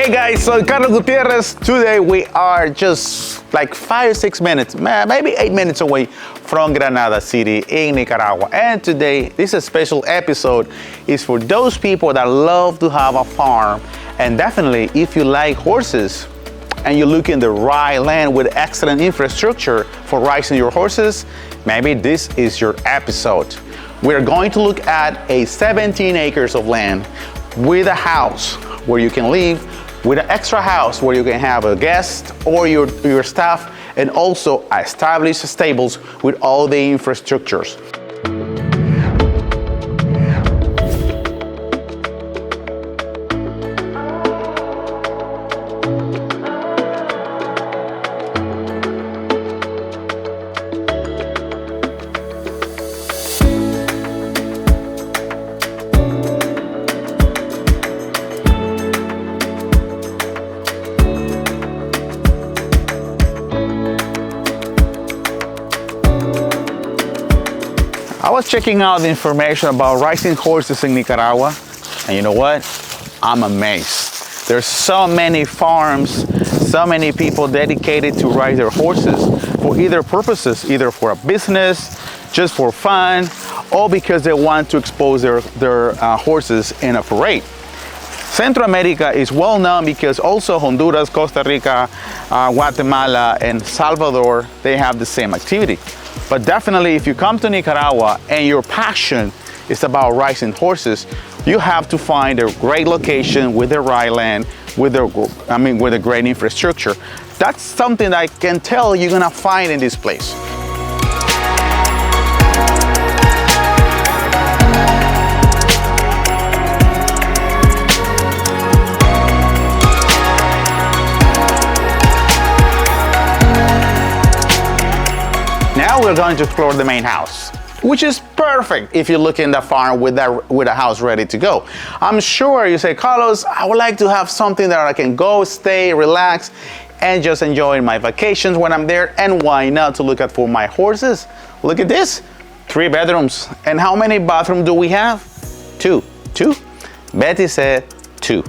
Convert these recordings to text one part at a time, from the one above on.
Hey guys, so 𝗙𝗢𝗟𝗟𝗢𝗪. Today we are just like 5 or 6 minutes, maybe 8 minutes away from Granada City in Nicaragua. And today, this is a special episode is for those people that love to have a farm. And definitely, if you like horses and you look in the right land with excellent infrastructure for raising your horses, maybe this is your episode. We're going to look at a 17 acres of land with a house where you can live, with an extra house where you can have a guest or your staff, and also established stables with all the infrastructures. I was checking out the information about raising horses in Nicaragua, and you know what? I'm amazed. There's so many farms, so many people dedicated to raise their horses for either purposes, either for a business, just for fun, or because they want to expose their horses in a parade. Central America is well known because also Honduras, Costa Rica, Guatemala, and Salvador, they have the same activity. But definitely, if you come to Nicaragua and your passion is about raising horses, you have to find a great location with the right land, with a great infrastructure. That's something I can tell you're gonna find in this place. Now we're going to explore the main house, which is perfect if you look in the farm with a house ready to go. I'm sure you say, Carlos, I would like to have something that I can go, stay, relax, and just enjoy my vacations when I'm there. And why not to look at for my horses? Look at this, 3 bedrooms. And how many bathrooms do we have? 2. Betty said 2.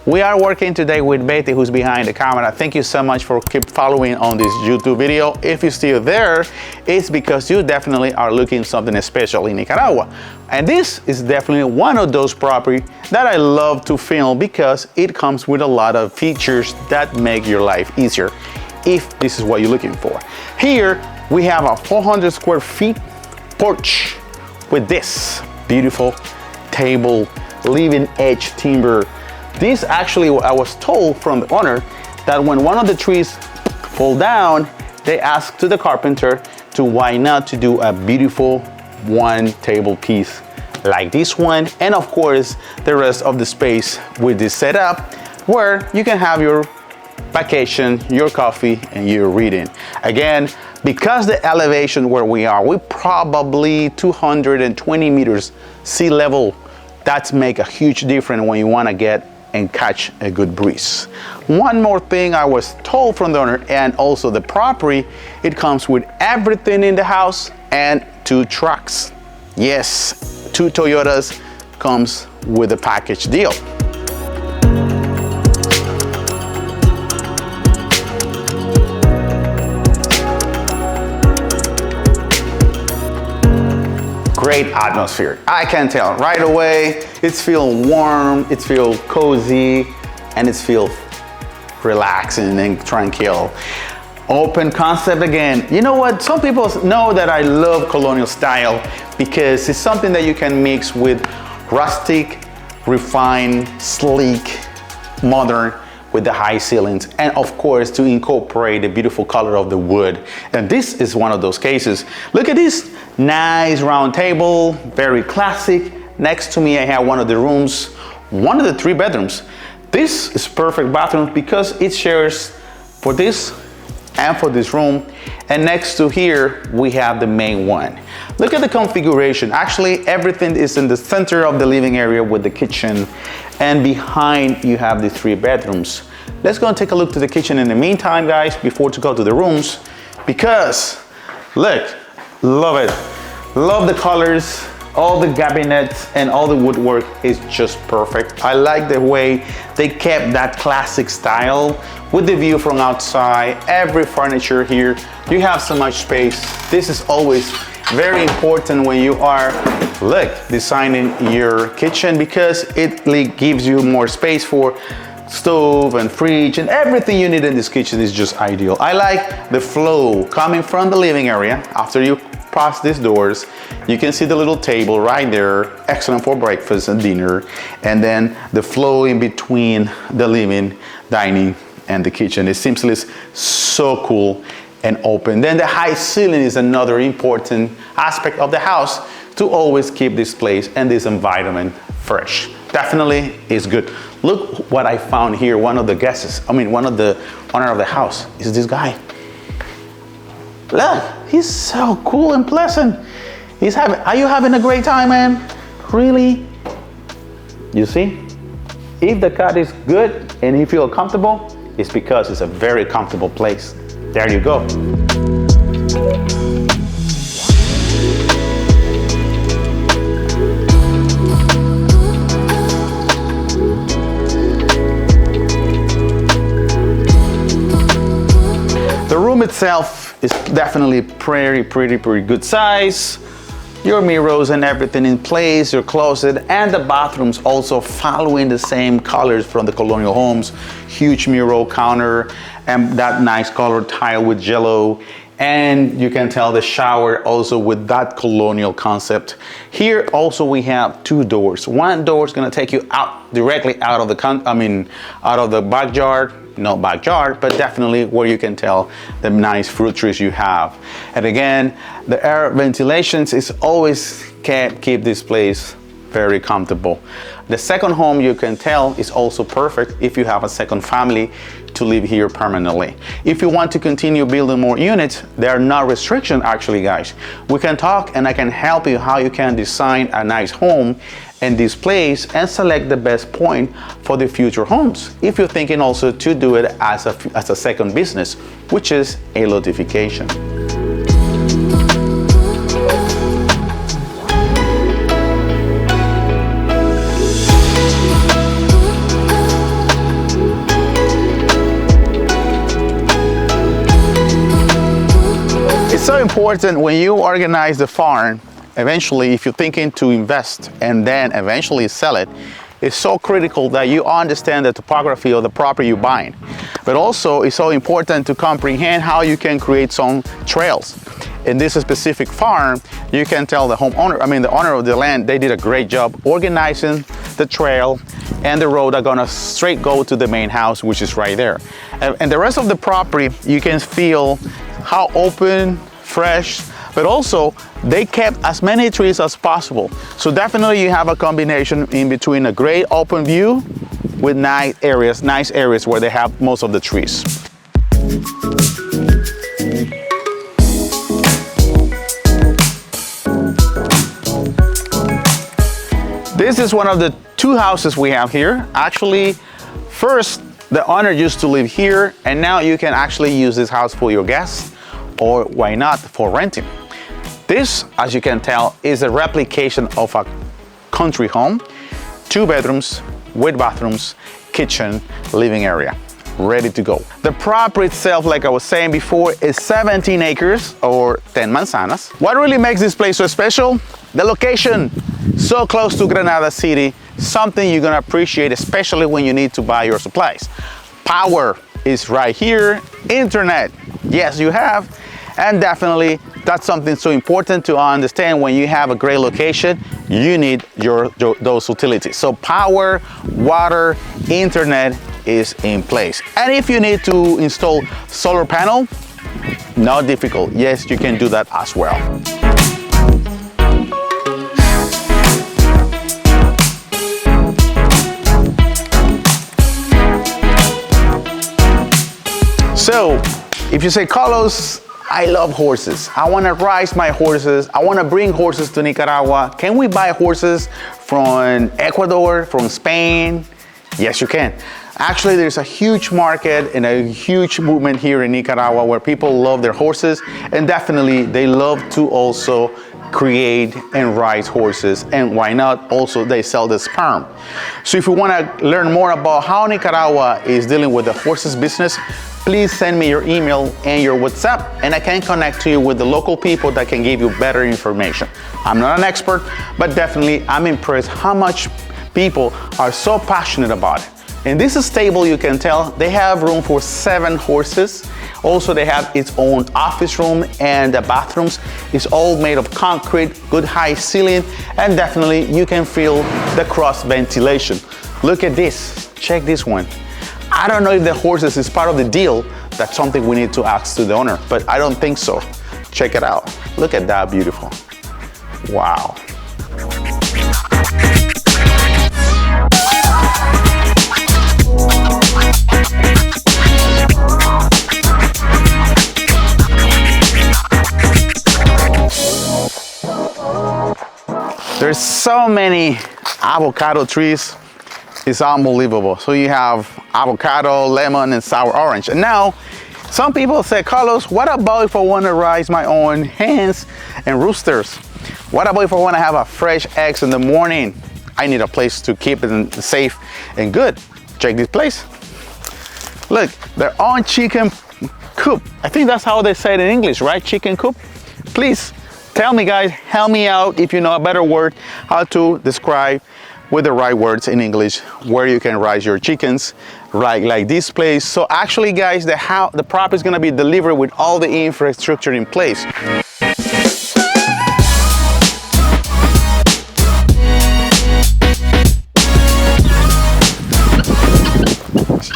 We are working today with Betty, who's behind the camera. Thank you so much for keep following on this YouTube video. If you're still there, it's because you definitely are looking something special in Nicaragua. And this is definitely one of those properties that I love to film because it comes with a lot of features that make your life easier if this is what you're looking for. Here, we have a 400 square feet porch with this beautiful table, living edge timber. This actually, I was told from the owner that when one of the trees fall down, they asked to the carpenter to why not to do a beautiful one table piece like this one. And of course, the rest of the space with this setup where you can have your vacation, your coffee, and your reading. Again, because the elevation where we are, we're probably 220 meters sea level. That's make a huge difference when you want to get and catch a good breeze. One more thing I was told from the owner and also the property, it comes with everything in the house and 2 trucks. Yes, 2 Toyotas comes with a package deal. Great atmosphere. I can tell right away. It's feel warm, it's feel cozy, and it's feel relaxing and tranquil. Open concept again. You know what? Some people know that I love colonial style because it's something that you can mix with rustic, refined, sleek, modern, with the high ceilings, and of course to incorporate the beautiful color of the wood. And this is one of those cases. Look at this nice round table, very classic. Next to me I have one of the rooms, one of the 3 bedrooms. This is perfect bathroom because it shares for this and for this room. And next to here we have the main one. Look at the configuration. Actually, everything is in the center of the living area with the kitchen, and behind you have the 3 bedrooms. Let's go and take a look to the kitchen in the meantime, guys, before to go to the rooms, because look, love it. Love the colors, All the cabinets and all the woodwork is just perfect. I like the way they kept that classic style with the view from outside. Every furniture here, you have so much space. This is always very important when you are, designing your kitchen, because it gives you more space for stove and fridge, and everything you need in this kitchen is just ideal. I like the flow coming from the living area. After you past these doors, you can see the little table right there, excellent for breakfast and dinner, and then the flow in between the living, dining, and the kitchen. It simply is so cool and open. Then the high ceiling is another important aspect of the house to always keep this place and this environment fresh. Definitely is good. Look what I found here. One of the owner of the house is this guy. Look, he's so cool and pleasant. Are you having a great time, man? Really? You see? If the cut is good and you feel comfortable, it's because it's a very comfortable place. There you go. The room itself is definitely pretty good size. Your mirrors and everything in place, your closet, and the bathrooms also following the same colors from the colonial homes. Huge mural counter and that nice color tile with jello. And you can tell the shower also with that colonial concept. Here also we have two doors. One door is gonna take you directly out of the backyard. Not backyard, but definitely where you can tell the nice fruit trees you have. And again, the air ventilations is always keep this place very comfortable. The second home, you can tell, is also perfect if you have a second family to live here permanently. If you want to continue building more units, there are no restrictions actually, guys. We can talk and I can help you how you can design a nice home in this place and select the best point for the future homes. If you're thinking also to do it as a second business, which is a lotification. It's so important when you organize the farm. Eventually, if you're thinking to invest and then eventually sell it, it's so critical that you understand the topography of the property you're buying. But also, it's so important to comprehend how you can create some trails. In this specific farm, you can tell the the owner of the land, they did a great job organizing the trail and the road are gonna straight go to the main house, which is right there. And the rest of the property, you can feel how open, fresh, but also they kept as many trees as possible. So definitely you have a combination in between a great open view with nice areas where they have most of the trees. This is one of the two houses we have here. Actually, first, the owner used to live here, and now you can actually use this house for your guests, or why not, for renting. This, as you can tell, is a replication of a country home, 2 bedrooms with bathrooms, kitchen, living area, ready to go. The property itself, like I was saying before, is 17 acres or 10 manzanas. What really makes this place so special? The location, so close to Granada City, something you're gonna appreciate, especially when you need to buy your supplies. Power is right here, internet, yes you have, and definitely that's something so important to understand. When you have a great location, you need those utilities. So power, water, internet is in place. And if you need to install solar panel, not difficult. Yes, you can do that as well. So, if you say, Carlos, I love horses. I want to raise my horses. I want to bring horses to Nicaragua. Can we buy horses from Ecuador, from Spain? Yes, you can. Actually, there's a huge market and a huge movement here in Nicaragua where people love their horses, and definitely they love to also create and raise horses, and why not also they sell the sperm. So if you want to learn more about how Nicaragua is dealing with the horses business, please send me your email and your WhatsApp, and I can connect to you with the local people that can give you better information. I'm not an expert, but definitely I'm impressed how much people are so passionate about it. In this stable, you can tell they have room for 7 horses. Also, they have its own office room, and the bathrooms is all made of concrete, good high ceiling, and definitely you can feel the cross ventilation. Look at this, check this one. I don't know if the horses is part of the deal. That's something we need to ask to the owner, but I don't think so. Check it out. Look at that, beautiful. Wow. There's so many avocado trees, it's unbelievable. So you have avocado, lemon, and sour orange. And now, some people say, Carlos, what about if I want to raise my own hens and roosters? What about if I want to have a fresh eggs in the morning? I need a place to keep it safe and good. Check this place. Look, their own chicken coop. I think that's how they say it in English, right? Chicken coop. Please tell me, guys, help me out if you know a better word, how to describe with the right words in English where you can raise your chickens, like this place. So actually, guys, the property is going to be delivered with all the infrastructure in place.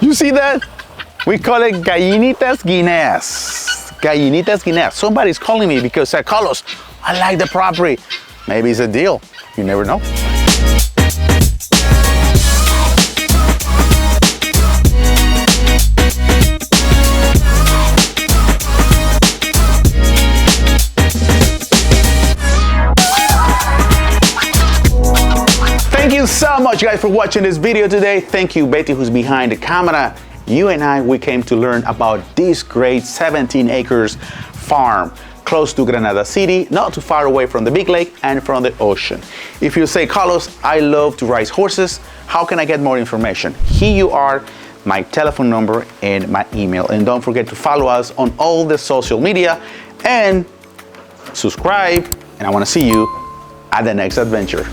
You see that? We call it gallinitas guineas. Gallinitas guineas. Somebody's calling me because said, Carlos, I like the property. Maybe it's a deal. You never know. Thank you so much, guys, for watching this video today. Thank you, Betty, who's behind the camera. You and I, we came to learn about this great 17 acres farm close to Granada City, not too far away from the big lake and from the ocean. If you say, Carlos, I love to raise horses, how can I get more information? Here you are, my telephone number and my email. And don't forget to follow us on all the social media and subscribe. And I want to see you at the next adventure.